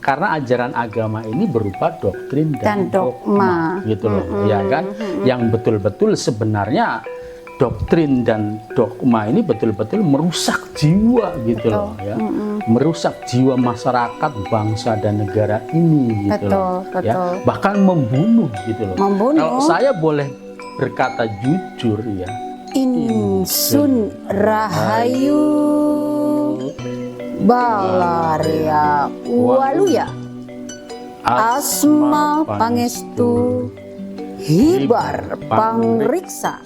karena ajaran agama ini berupa doktrin dan dogma gitu loh, ya kan? Yang betul-betul sebenarnya doktrin dan dogma ini betul-betul merusak jiwa gitu loh, ya. Merusak jiwa masyarakat, bangsa dan negara ini gitu loh, ya. Bahkan membunuh gitu loh. Kalau saya boleh berkata jujur ya, Insun Rahayu Balaria Waluya Asma Pangestu Hibar Pangriksa.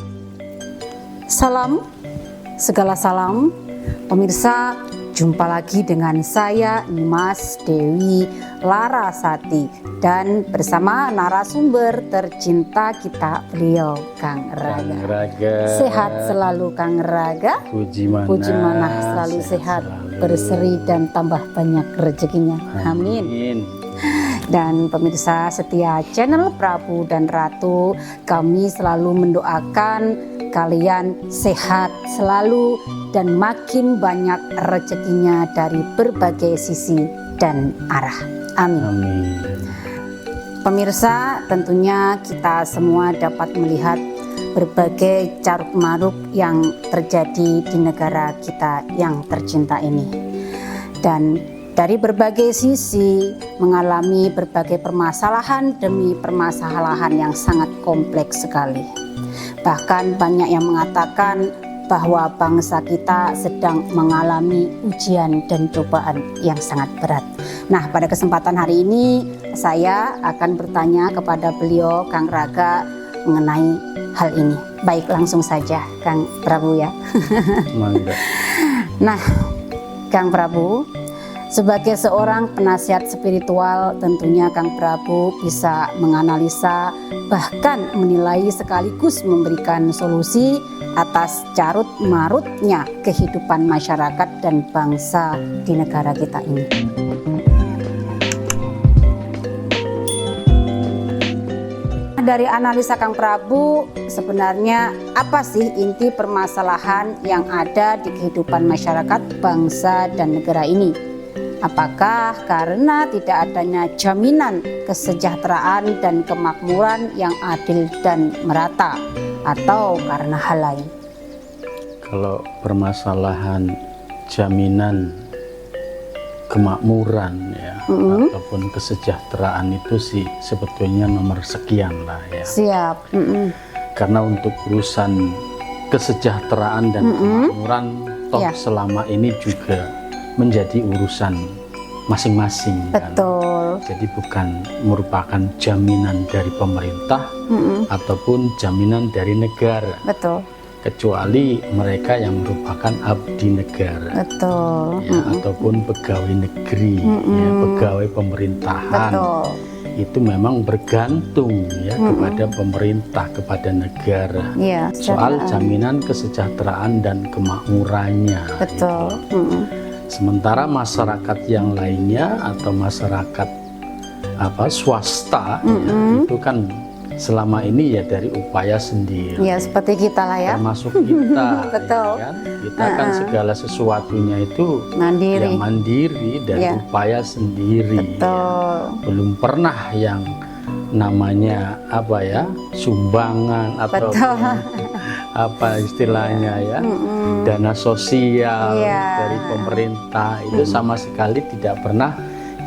Salam, segala salam pemirsa. Jumpa lagi dengan saya Nimas Dewi Larasati dan bersama narasumber tercinta kita, beliau Kang Raga. Sehat selalu Kang Raga. Puji manah selalu sehat, berseri dan tambah banyak rezekinya. Amin. Dan pemirsa setia channel Prabu dan Ratu, kami selalu mendoakan kalian sehat selalu dan makin banyak rezekinya dari berbagai sisi dan arah. Amin. Pemirsa, tentunya kita semua dapat melihat berbagai caruk maruk yang terjadi di negara kita yang tercinta ini. Dan dari berbagai sisi mengalami berbagai permasalahan demi permasalahan yang sangat kompleks sekali. Bahkan banyak yang mengatakan bahwa bangsa kita sedang mengalami ujian dan cobaan yang sangat berat. Nah, pada kesempatan hari ini saya akan bertanya kepada beliau Kang Raga mengenai hal ini. Baik, langsung saja Kang Prabu ya. Nah, Kang Prabu, sebagai seorang penasihat spiritual, tentunya Kang Prabu bisa menganalisa, bahkan menilai sekaligus memberikan solusi atas carut marutnya kehidupan masyarakat dan bangsa di negara kita ini. Dari analisa Kang Prabu, sebenarnya apa sih inti permasalahan yang ada di kehidupan masyarakat, bangsa dan negara ini? Apakah karena tidak adanya jaminan kesejahteraan dan kemakmuran yang adil dan merata, atau karena hal lain? Kalau permasalahan jaminan kemakmuran ya, ataupun kesejahteraan itu sih sebetulnya nomor sekian lah ya. Siap. Karena untuk urusan kesejahteraan dan kemakmuran toh selama ini juga menjadi urusan masing-masing. Betul. Kan? Jadi bukan merupakan jaminan dari pemerintah ataupun jaminan dari negara. Betul. Kecuali mereka yang merupakan abdi negara. Betul. Ya, ataupun pegawai negeri, ya, pegawai pemerintahan. Betul. Itu memang bergantung ya kepada pemerintah, kepada negara. Ya, soal jaminan kesejahteraan dan kemakmurannya. Betul. Gitu. Sementara masyarakat yang lainnya atau masyarakat swasta ya, itu kan selama ini ya dari upaya sendiri. Ya, seperti kita lah ya. Termasuk kita. Betul. Ya kan? Kita kan segala sesuatunya itu mandiri. Ya mandiri dari upaya sendiri. Betul. Ya. Belum pernah yang namanya sumbangan atau apa istilahnya ya, dana sosial dari pemerintah itu sama sekali tidak pernah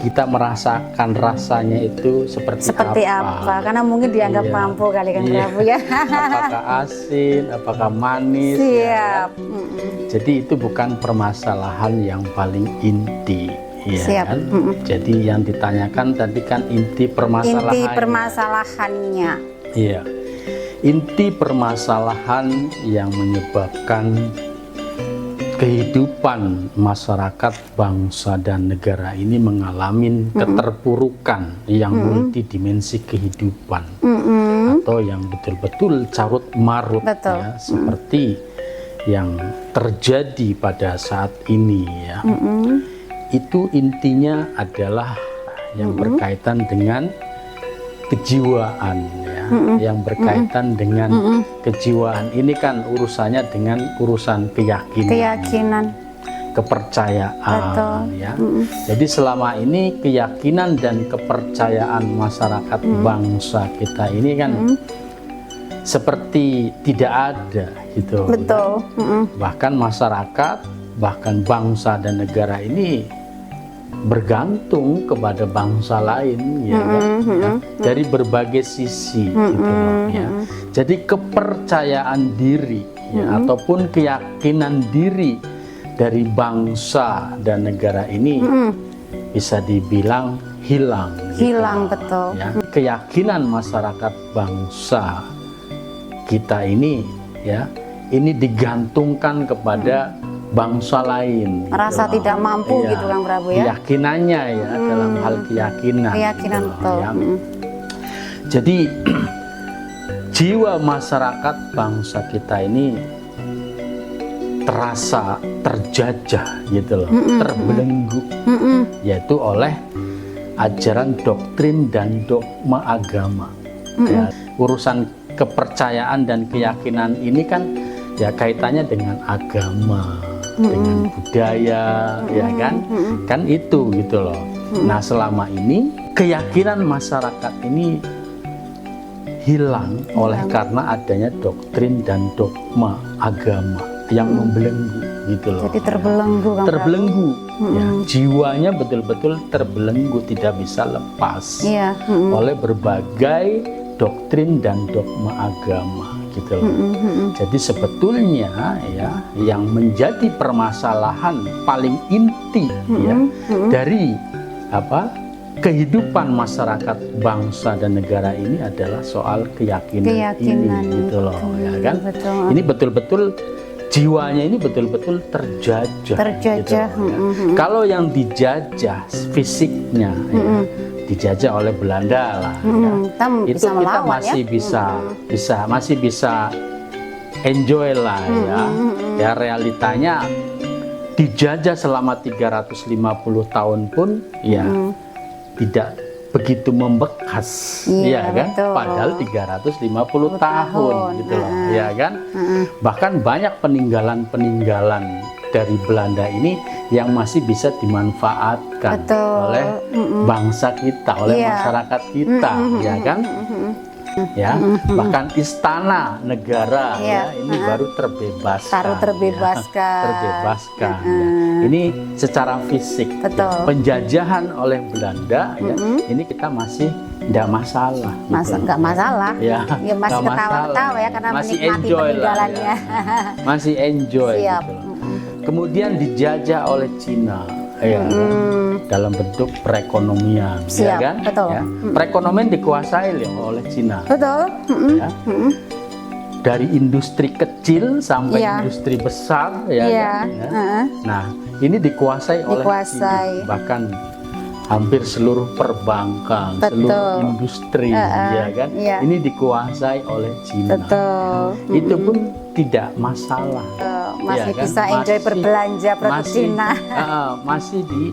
kita merasakan rasanya itu seperti apa. Karena mungkin dianggap mampu kali kan Prabu ya. Apakah asin, apakah manis. Siap. Ya. Jadi itu bukan permasalahan yang paling inti. Ya, kan? Jadi yang ditanyakan tadi kan inti permasalahannya. Inti permasalahannya. Iya. Inti permasalahan yang menyebabkan kehidupan masyarakat, bangsa dan negara ini mengalami keterpurukan yang multidimensi kehidupan atau yang betul-betul carut marut ya, seperti yang terjadi pada saat ini ya. Itu intinya adalah yang berkaitan dengan kejiwaan ya, yang berkaitan dengan kejiwaan ini kan urusannya dengan urusan keyakinan. kepercayaan, ya. Jadi selama ini keyakinan dan kepercayaan masyarakat bangsa kita ini kan seperti tidak ada gitu. Betul. Bahkan masyarakat, bahkan bangsa dan negara ini bergantung kepada bangsa lain, ya, ya, dari berbagai sisi, gitu loh, ya. Jadi kepercayaan diri, ya, ataupun keyakinan diri dari bangsa dan negara ini bisa dibilang hilang. Hilang, betul. Ya. Keyakinan masyarakat bangsa kita ini, ya, ini digantungkan kepada bangsa lain. Merasa gitu, tidak mampu, ya, gitu Kang Prabu, ya. Keyakinannya, ya, dalam hal keyakinan. Keyakinan, gitu, betul. ya. Jadi jiwa masyarakat bangsa kita ini terasa terjajah, gitu loh, terbelenggu, yaitu oleh ajaran doktrin dan dogma agama. Ya, urusan kepercayaan dan keyakinan ini kan ya kaitannya dengan agama, dengan budaya, ya kan? Kan itu, gitu loh. Nah, selama ini keyakinan masyarakat ini hilang oleh karena adanya doktrin dan dogma agama yang membelenggu, gitu loh. Jadi terbelenggu, Kang Terbelenggu, ya, jiwanya betul-betul terbelenggu, tidak bisa lepas oleh berbagai doktrin dan dogma agama, gitu loh. Jadi sebetulnya, ya, yang menjadi permasalahan paling inti, ya, dari kehidupan masyarakat bangsa dan negara ini adalah soal keyakinan ini, gitu loh, ya kan? Betul. Ini betul-betul jiwanya ini betul-betul terjajah. Gitu loh, ya. Kalau yang dijajah fisiknya, ya, dijajah oleh Belanda lah, ya. Itu bisa kita melawan, masih ya? masih bisa enjoy lah, ya. Ya, realitanya dijajah selama 350 tahun pun ya tidak begitu membekas, ya kan? Betul. Padahal 350 tahun, gitu loh, ya kan? Bahkan banyak peninggalan-peninggalan dari Belanda ini yang masih bisa dimanfaatkan oleh bangsa kita, oleh masyarakat kita, ya kan? Ya, bahkan istana negara, ya, ini baru terbebaskan. Terbebaskan. Ya. Ini secara fisik. Ya, penjajahan oleh Belanda, ya, ini kita masih tidak masalah. Nggak masalah. Ya, masih ketawa-ketawa, ya, karena masih menikmati enjoy peninggalannya. lah, ya. Masih enjoy. Siap. Gitu. Kemudian dijajah oleh Cina. Ya, dalam bentuk perekonomian, ya kan? Betul. Ya. Perekonomian dikuasai oleh Cina. Betul. Ya. Dari industri kecil sampai industri besar, ya. Kan? Ya. Nah, ini dikuasai oleh Cina. Bahkan hampir seluruh perbankan, seluruh industri, ya kan? Ini dikuasai oleh Cina. Itu pun tidak masalah. Masih ya, bisa kan? enjoy berbelanja produk Cina. Masih di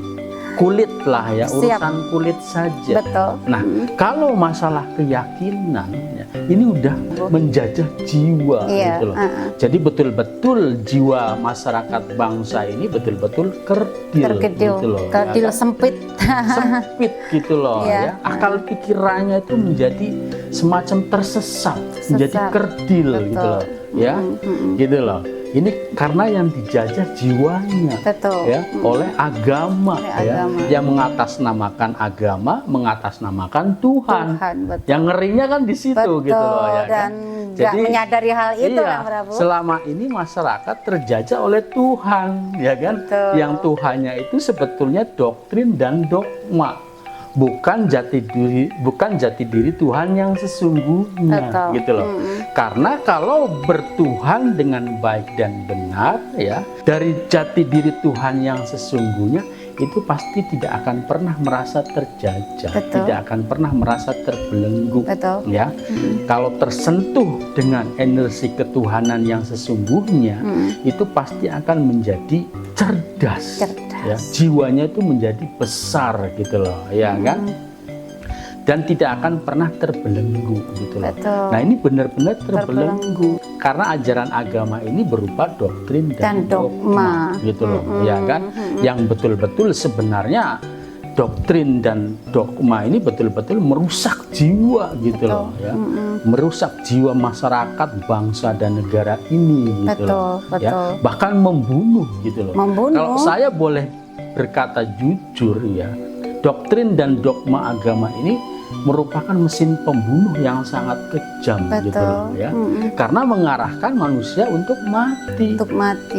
kulit lah, ya, urusan kulit saja. Betul. Nah, kalau masalah keyakinan, ya, ini udah menjajah jiwa, gitu loh. Jadi betul-betul jiwa masyarakat bangsa ini betul-betul kerdil, gitu loh. Kerdil, ya, sempit, gitu loh, ya. Akal pikirannya itu menjadi semacam tersesat, menjadi kerdil, gitu loh, ya, gitu loh. Ini karena yang dijajah jiwanya, ya, oleh agama, ya, yang mengatasnamakan agama, mengatasnamakan Tuhan. Yang ngerinya kan di situ, gitu loh, ya. Dan jadi menyadari hal itu, Kang Prabu. Selama ini masyarakat terjajah oleh Tuhan, ya kan? Yang Tuhannya itu sebetulnya doktrin dan dogma. Bukan jati diri Tuhan yang sesungguhnya, gitu loh. Karena kalau bertuhan dengan baik dan benar, ya, dari jati diri Tuhan yang sesungguhnya itu pasti tidak akan pernah merasa terjajah, tidak akan pernah merasa terbelenggu, ya. Kalau tersentuh dengan energi ketuhanan yang sesungguhnya, itu pasti akan menjadi cerdas. Ya, jiwanya itu menjadi besar, gitu loh, ya kan? dan tidak akan pernah terbelenggu gitu loh. Betul. Nah ini benar-benar terbelenggu karena ajaran agama ini berupa doktrin dan dogma gitu loh, ya kan? Yang betul-betul sebenarnya doktrin dan dogma ini betul-betul merusak jiwa gitu loh, ya, merusak jiwa masyarakat, bangsa dan negara ini gitu loh, ya, bahkan membunuh gitu loh. Kalau saya boleh berkata jujur ya, doktrin dan dogma agama ini merupakan mesin pembunuh yang sangat kejam gitu loh, ya, karena mengarahkan manusia untuk mati,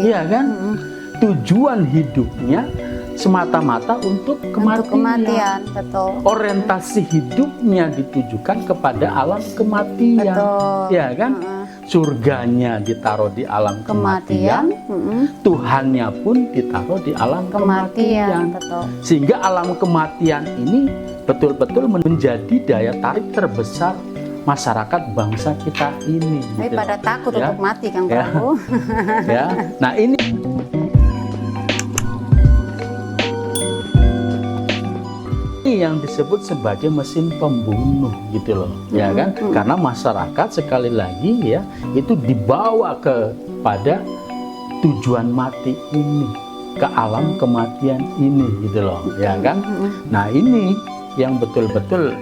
ya kan? Tujuan hidupnya semata-mata untuk kematian. Betul. Orientasi hidupnya ditujukan kepada alam kematian, ya kan? Surganya ditaruh di alam kematian, Tuhannya pun ditaruh di alam kematian. Sehingga alam kematian ini betul-betul menjadi daya tarik terbesar masyarakat bangsa kita ini. Tapi gitu pada takut ya, untuk mati, Kang Prabu. Ya, nah ini yang disebut sebagai mesin pembunuh gitu loh, ya kan? Karena masyarakat sekali lagi ya itu dibawa kepada tujuan mati ini, ke alam kematian ini gitu loh, ya kan? Nah ini yang betul-betul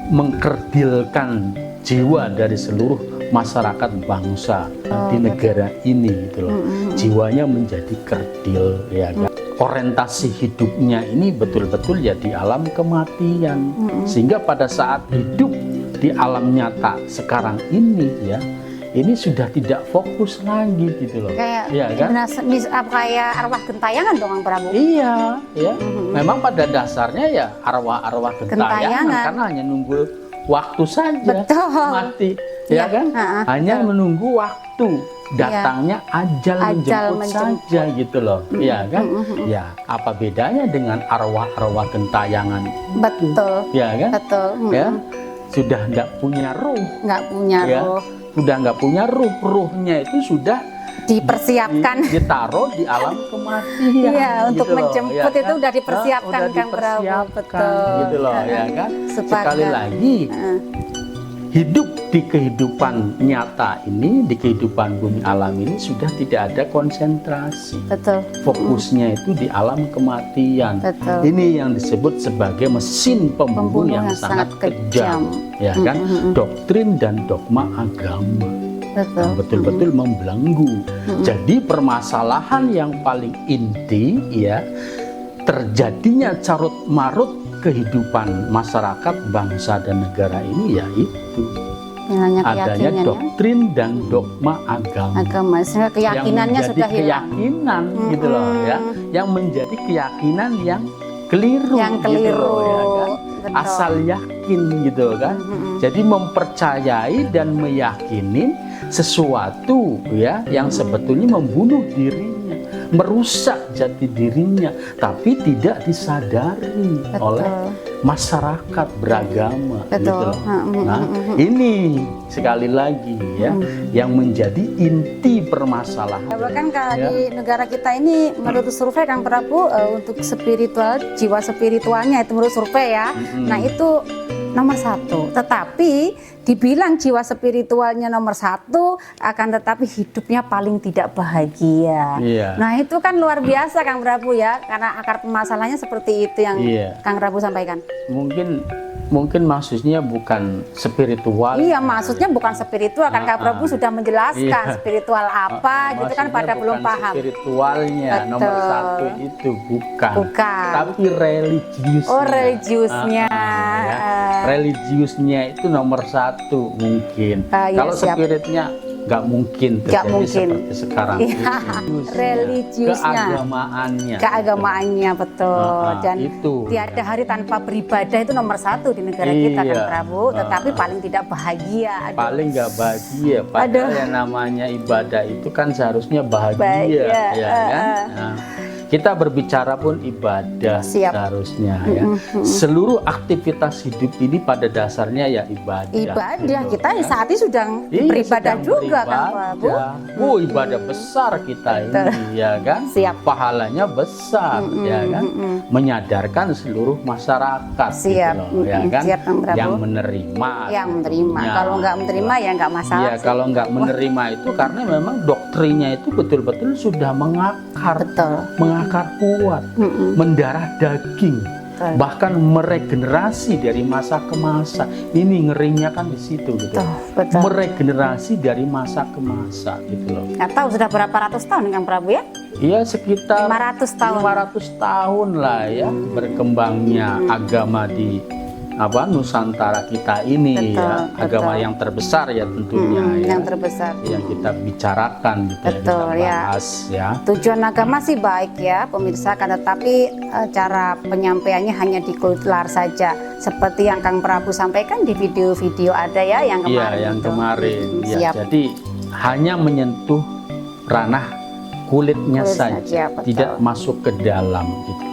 mengkerdilkan jiwa dari seluruh masyarakat bangsa di negara ini gitu loh. Jiwanya menjadi kerdil, ya kan? Orientasi hidupnya ini betul-betul ya di alam kematian, sehingga pada saat hidup di alam nyata sekarang ini ya, ini sudah tidak fokus lagi gitu loh. Kayak ya kan? Kayak arwah gentayangan dong, Kang Prabu. Iya, ya. Memang pada dasarnya ya arwah-arwah gentayangan karena hanya nunggu waktu saja mati, ya kan? Hanya menunggu waktu datangnya ajal menjemput saja gitu loh, ya kan? Ya, apa bedanya dengan arwah-arwah gentayangan? Betul. Ya kan? Betul. Ya, sudah nggak punya ruh. Nggak punya ruh. Sudah nggak punya ruh, ruhnya itu sudah dipersiapkan, ditaruh di alam kematian. Iya, untuk gitu menjemput ya, itu udah dipersiapkan, Kang Prabu. Betul. Gitu loh, ya kan? Sekali lagi. Hidup di kehidupan nyata ini, di kehidupan bumi alam ini sudah tidak ada konsentrasi. Betul. Fokusnya itu di alam kematian. Betul. Ini yang disebut sebagai mesin pembunuh yang sangat kejam, ya kan? Doktrin dan dogma agama. Yang betul-betul membelenggu. Jadi permasalahan yang paling inti ya, terjadinya carut marut kehidupan masyarakat, bangsa dan negara ini yaitu adanya doktrin dan dogma agama. Sehingga keyakinannya yang sudah hilang. Keyakinan gitu loh ya, yang menjadi keyakinan yang keliru. Gitu loh, ya kan? Asal yakin gitu kan. Jadi mempercayai dan meyakini sesuatu ya yang sebetulnya membunuh dirinya, merusak jati dirinya, tapi tidak disadari oleh masyarakat beragama. Gitu loh. Nah, ini sekali lagi ya yang menjadi inti permasalahan. Bahkan di negara kita ini menurut survei, Kang Prabu, untuk spiritual, jiwa spiritualnya itu menurut survei ya. Nah itu nomor 1, tetapi dibilang jiwa spiritualnya nomor 1, akan tetapi hidupnya paling tidak bahagia. Nah itu kan luar biasa, Kang Prabu ya, karena akar permasalahannya seperti itu yang Kang Prabu sampaikan. Mungkin maksudnya bukan spiritual. Iya, maksudnya bukan spiritual kan, Kang Prabu sudah menjelaskan spiritual apa gitu kan, pada belum paham. Spiritualnya nomor 1 itu bukan. Tapi religiusnya. Oh, religiusnya. Religiusnya itu nomor 1 mungkin. Kalau spiritnya nggak mungkin terjadi seperti sekarang. Religiusnya, keagamaannya betul. Dan itu tiada hari tanpa beribadah itu nomor 1 di negara kita, Kang Prabu. Tetapi paling tidak bahagia. Paling nggak bahagia. Padahal yang namanya ibadah itu kan seharusnya bahagia, ya kan? kita berbicara pun ibadah seharusnya ya. Seluruh aktivitas hidup ini pada dasarnya ya ibadah. Ibadah gitu, kita ya. saat ini sedang beribadah juga kan Pak Bu. Oh, ibadah besar kita ini ya kan. Siap. Pahalanya besar ya kan. Menyadarkan seluruh masyarakat Siap. gitu loh, ya kan. Siap, Kang Prabu. Yang menerima. Yang menerima. tentunya. Kalau nggak menerima ya nggak masalah. Ya, kalau nggak menerima itu karena memang doktrinnya itu betul-betul sudah mengakar. Betul. Mengakar kuat, mendarah daging, bahkan meregenerasi dari masa ke masa. Ini ngerinya kan di situ gitu. Betul. Meregenerasi dari masa ke masa gitu loh. Nggak tahu sudah berapa ratus tahun Kang Prabu ya? Iya, sekitar 500 tahun. 500 tahun lah ya berkembangnya agama di Nusantara kita ini. Betul, ya. Agama betul. yang terbesar ya tentunya ya. Yang terbesar. Yang kita bicarakan gitu Betul, ya, kita bahas ya. Tujuan agama sih baik ya pemirsa, kan tetapi cara penyampaiannya hanya di kulit luar saja. Seperti yang Kang Prabu sampaikan di video-video ada ya yang kemarin. Iya, yang itu. kemarin. Ya, Siap. jadi hanya menyentuh ranah kulitnya Kulit saja, saja, betul. tidak masuk ke dalam gitu.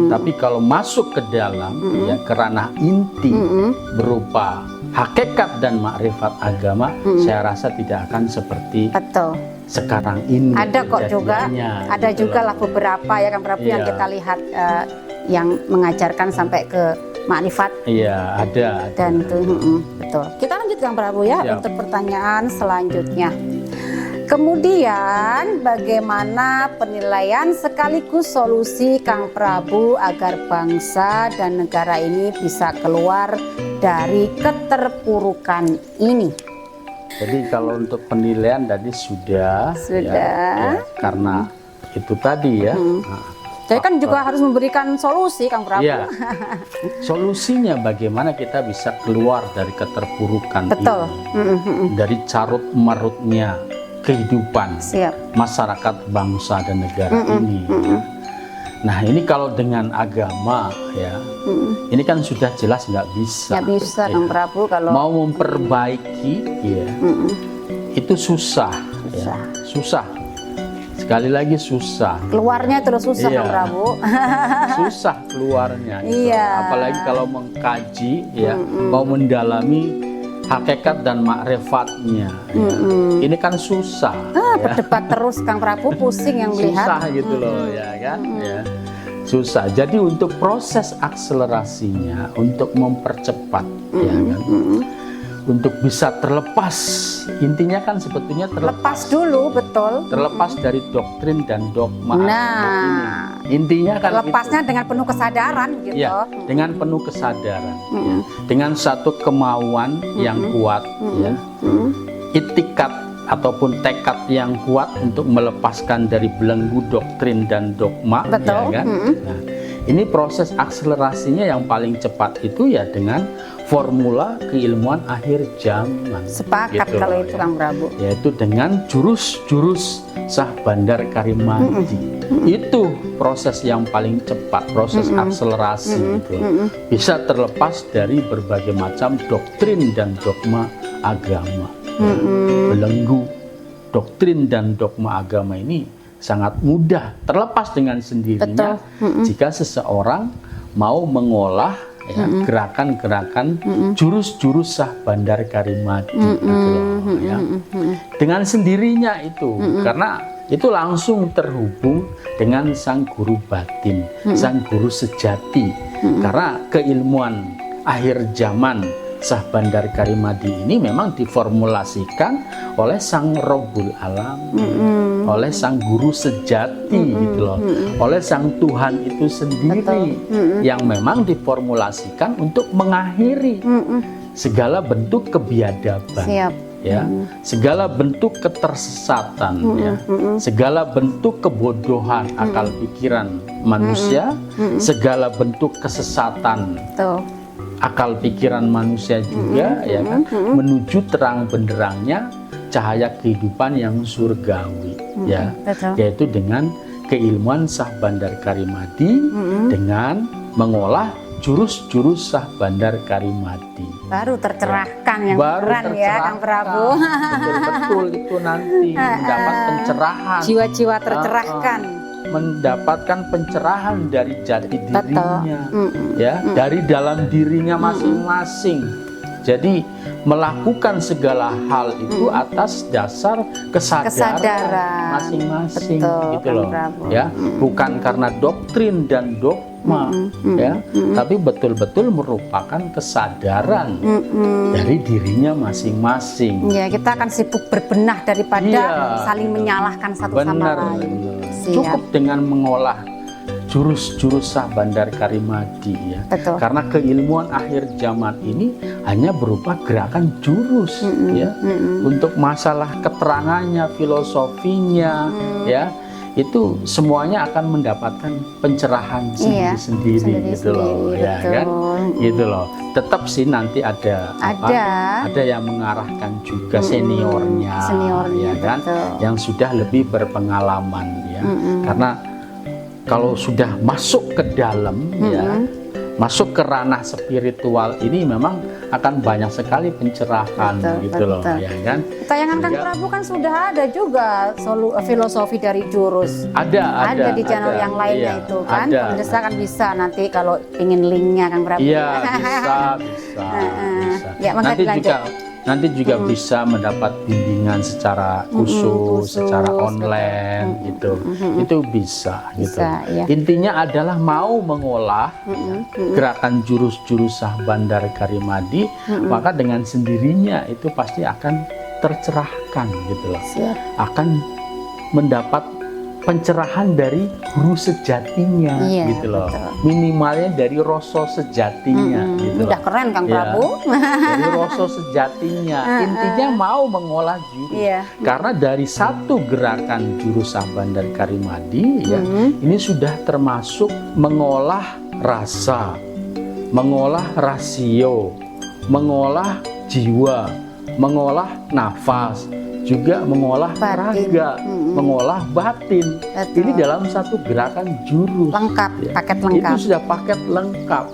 Tapi kalau masuk ke dalam ya ke ranah inti berupa hakikat dan makrifat agama, saya rasa tidak akan seperti Betul. sekarang ini. Ada kok juga, kejadiannya, ada gitu juga loh. lah beberapa ya Kang Prabu yang Iya. kita lihat yang mengajarkan sampai ke makrifat Iya, ada. dan itu betul. Kita lanjut Kang Prabu ya Siap. untuk pertanyaan selanjutnya. Kemudian bagaimana penilaian sekaligus solusi Kang Prabu agar bangsa dan negara ini bisa keluar dari keterpurukan ini? Jadi kalau untuk penilaian tadi sudah. Sudah. Ya, karena itu tadi ya. Nah, Saya kan juga harus memberikan solusi Kang Prabu. iya. Solusinya bagaimana kita bisa keluar dari keterpurukan Betul. ini, dari carut marutnya kehidupan Siap. masyarakat bangsa dan negara ini. Nah, ini kalau dengan agama ya, ini kan sudah jelas nggak bisa. Nggak bisa ya. Kang Prabu kalau Mau memperbaiki ya, itu susah. Ya. Susah. Sekali lagi susah. keluarnya terus susah Iya. Kang Prabu. Susah keluarnya gitu. Iya. Apalagi kalau mengkaji ya, mau mendalami hakikat dan makrifatnya ya. Ini kan susah ya. Berdebat terus Kang Prabu, pusing yang melihat. Susah gitu loh ya kan ya. Susah. Jadi untuk proses akselerasinya, untuk mempercepat ya kan, untuk bisa terlepas, intinya kan sebetulnya Lepas dulu, betul. terlepas dari doktrin dan dogma agama ini. Intinya kan Lepasnya gitu. dengan penuh kesadaran gitu. Ya, dengan penuh kesadaran, ya. Dengan satu kemauan yang kuat, ya. Itikat ataupun tekad yang kuat untuk melepaskan dari belenggu doktrin dan dogma, Betul. ya kan? Nah, ini proses akselerasinya yang paling cepat itu ya dengan formula keilmuan akhir zaman. Sepakat Gitu kalau loh, itu ya. Kang Prabu. Yaitu dengan jurus-jurus Sah Bandar Karimadi. Itu proses yang paling cepat, proses akselerasi itu bisa terlepas dari berbagai macam doktrin dan dogma agama. Belenggu doktrin dan dogma agama ini sangat mudah terlepas dengan sendirinya jika seseorang mau mengolah ya, gerakan-gerakan jurus-jurus Sah Bandar Karimadi gitu loh, ya. Dengan sendirinya itu karena itu langsung terhubung dengan sang guru batin, sang guru sejati. Karena keilmuan akhir zaman Sah Bandar Karimadi ini memang diformulasikan oleh sang Rabbul Alam, oleh sang guru sejati gitu loh, oleh sang Tuhan itu sendiri yang memang diformulasikan untuk mengakhiri segala bentuk kebiadaban. Siap. Ya, segala bentuk ketersesatan, ya, segala bentuk kebodohan akal pikiran manusia, segala bentuk kesesatan Tuh. akal pikiran manusia juga, ya kan, menuju terang benderangnya cahaya kehidupan yang surgawi, ya, Betul. yaitu dengan keilmuan Sah Bandar Karimadi, dengan mengolah jurus-jurus Sah Bandar Karimadi. Baru tercerahkan yang Baru keren ya Kang Prabu. Betul-betul itu nanti mendapat pencerahan. Jiwa-jiwa tercerahkan. mendapatkan pencerahan dari jati dirinya, ya, dari dalam dirinya masing-masing. Jadi melakukan segala hal itu atas dasar kesadaran masing-masing, gitu loh, ya, bukan karena doktrin dan dogma, ya, tapi betul-betul merupakan kesadaran dari dirinya masing-masing. Ya, kita akan sibuk berbenah daripada saling menyalahkan satu sama lain. Cukup dengan mengolah jurus-jurus Sah Bandar Karimadi, ya. Karena keilmuan akhir zaman ini hanya berupa gerakan jurus, ya. Untuk masalah keterangannya, filosofinya, ya, itu semuanya akan mendapatkan pencerahan sendiri-sendiri, gitu loh, ya kan, gitu loh. Tetap sih nanti ada yang mengarahkan juga seniornya, ya kan, yang sudah lebih berpengalaman, ya. Karena kalau sudah masuk ke dalam, ya, masuk ke ranah spiritual ini memang akan banyak sekali pencerahan, gitu loh, ya kan. Tayangan Kang Prabu kan sudah ada juga filosofi dari jurus. Ada di channel yang lainnya itu kan. Pemirsa kan bisa nanti kalau ingin linknya Kang Prabu. Iya, bisa. Ya, nanti juga bisa mendapat bimbingan secara khusus, secara online, gitu. Itu bisa, gitu. Ya. Intinya adalah mau mengolah gerakan jurus-jurus Sah Bandar Karimadi, maka dengan sendirinya itu pasti akan tercerahkan, gitu loh. Akan mendapat pencerahan dari guru sejatinya, gitu loh. Minimalnya dari rasa sejatinya, gitu. Udah keren Kang Prabu. Dari rasa sejatinya. Intinya mau mengolah jurus. Karena dari satu gerakan jurus Sah Bandar Karimadi, ya, ini sudah termasuk mengolah rasa, mengolah rasio, mengolah jiwa, mengolah nafas, juga mengolah raga, mengolah batin. Ini dalam satu gerakan jurus. Lengkap, paket lengkap. Itu sudah paket lengkap.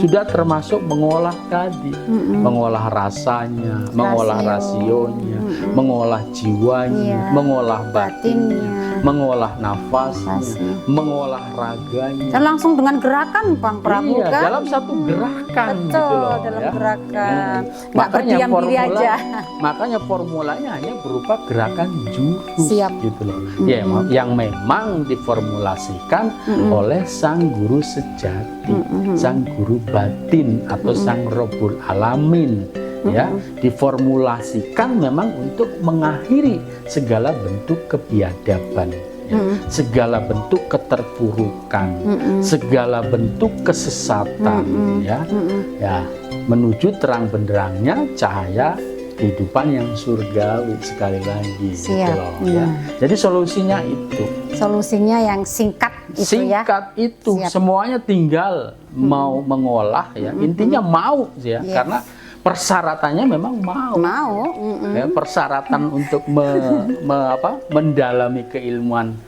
Sudah termasuk mengolah tadi, mengolah rasanya, mengolah rasionya, mengolah jiwanya, mengolah batinnya, mengolah nafasnya, mengolah raganya. Dan langsung dengan gerakan Kang Prabu, kan? Dalam satu gerakan, gitu loh, dalam ya. gerakan. Nggak berdiam diri aja. Makanya formulanya hanya berupa gerakan jurus, gitu loh. Ya, yang memang diformulasikan oleh sang guru sejati, sang guru batin atau sang Rabbul Alamin, ya, diformulasikan memang untuk mengakhiri segala bentuk kebiadaban, ya, segala bentuk keterpurukan, segala bentuk kesesatan, ya, menuju terang benderangnya cahaya kehidupan yang surgawi sekali lagi, gitu loh, ya. Jadi solusinya itu. Solusinya yang singkat itu, singkat itu. Semuanya tinggal mau mengolah, ya. Intinya mau, ya. Karena persyaratannya memang mau. Ya, persyaratan untuk mendalami keilmuan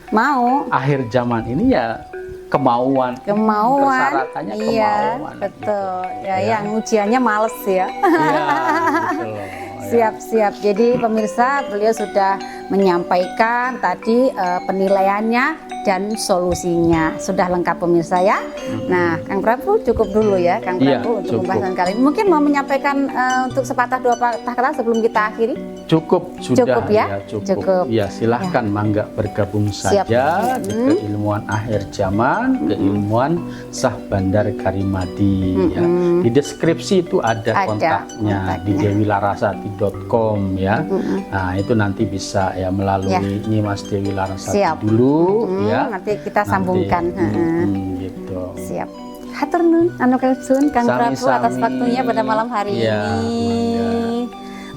akhir zaman ini, ya, kemauan. Persyaratannya kemauan. Betul. Ya, yang ujiannya males, ya. Gitu loh. Siap. Jadi pemirsa, beliau sudah menyampaikan tadi penilaiannya dan solusinya. Sudah lengkap pemirsa, ya. Nah, Kang Prabu cukup dulu, ya, Kang Prabu, untuk pembahasan kali ini. Mungkin mau menyampaikan untuk sepatah dua patah kata sebelum kita akhiri? Cukup, sudah. Cukup. Ya, silahkan mangga bergabung saja di keilmuan akhir zaman, keilmuan Sah Bandar Karimadi. Ya. Di deskripsi itu ada kontaknya di dewilarasati.com, ya. Nah, itu nanti bisa, ya, melalui Nyimas Dewi Larasati dulu, ya. Nanti kita sambungkan. Gitu. Siap. Hatur nuhun anu kesun Kang Prabu atas waktunya pada malam hari ini.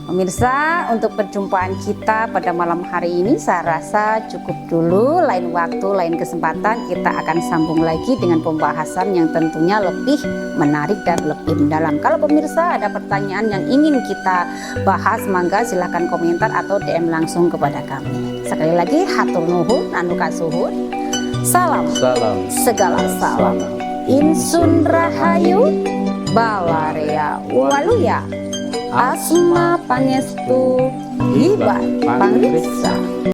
Pemirsa, untuk perjumpaan kita pada malam hari ini saya rasa cukup dulu. Lain waktu, lain kesempatan kita akan sambung lagi dengan pembahasan yang tentunya lebih menarik dan lebih mendalam. Kalau pemirsa ada pertanyaan yang ingin kita bahas, mangga silahkan komentar atau DM langsung kepada kami. Sekali lagi, hatur nuhun anu kasuhun. Salam segala salam. Insun rahayu bawarea waluya. Asma pangestu hibat pangriksa.